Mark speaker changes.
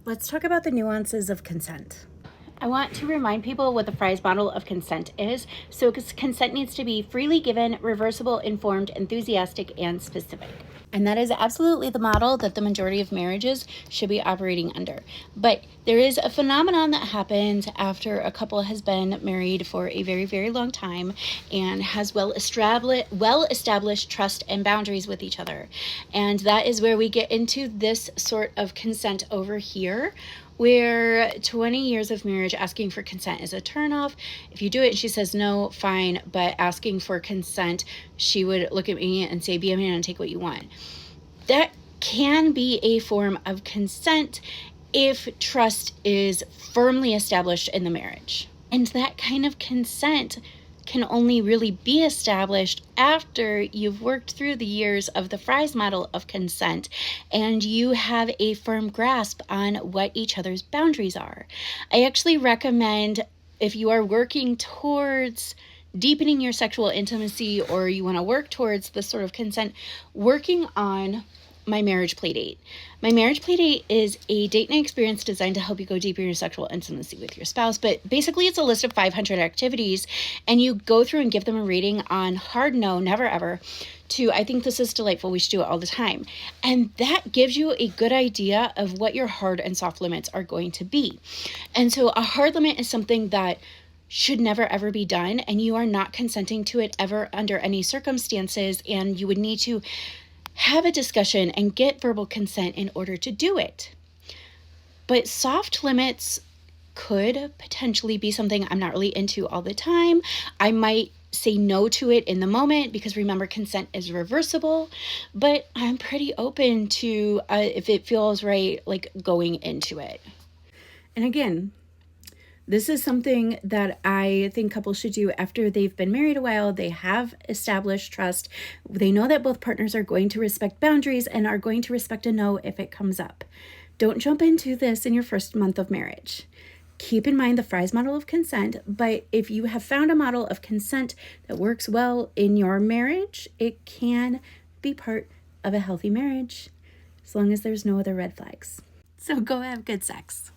Speaker 1: Let's talk about the nuances of consent.
Speaker 2: I want to remind people what the Fry's model of consent is. So consent needs to be freely given, reversible, informed, enthusiastic, and specific. And that is absolutely the model that the majority of marriages should be operating under. But there is a phenomenon that happens after a couple has been married for a very, very long time and has well-established trust and boundaries with each other. And that is where we get into this sort of consent over here, where 20 years of marriage asking for consent is a turnoff. If you do it and she says no, fine, but asking for consent, she would look at me and say, be a man and take what you want. That can be a form of consent if trust is firmly established in the marriage. And that kind of consent can only really be established after you've worked through the years of the Fry's model of consent and you have a firm grasp on what each other's boundaries are. I actually recommend, if you are working towards deepening your sexual intimacy or you want to work towards this sort of consent, working on my marriage playdate. My marriage playdate is a date night experience designed to help you go deeper in your sexual intimacy with your spouse. But basically, it's a list of 500 activities, and you go through and give them a rating on hard no, never ever, to I think this is delightful, we should do it all the time. And that gives you a good idea of what your hard and soft limits are going to be. And so a hard limit is something that should never ever be done, and you are not consenting to it ever under any circumstances, and you would need to have a discussion and get verbal consent in order to do it. But soft limits could potentially be something I'm not really into all the time. I might say no to it in the moment because remember, consent is reversible, but I'm pretty open to, if it feels right, like going into it.
Speaker 1: And again, this is something that I think couples should do after they've been married a while. They have established trust. They know that both partners are going to respect boundaries and are going to respect a no if it comes up. Don't jump into this in your first month of marriage. Keep in mind the Fry's model of consent, but if you have found a model of consent that works well in your marriage, it can be part of a healthy marriage as long as there's no other red flags. So go have good sex.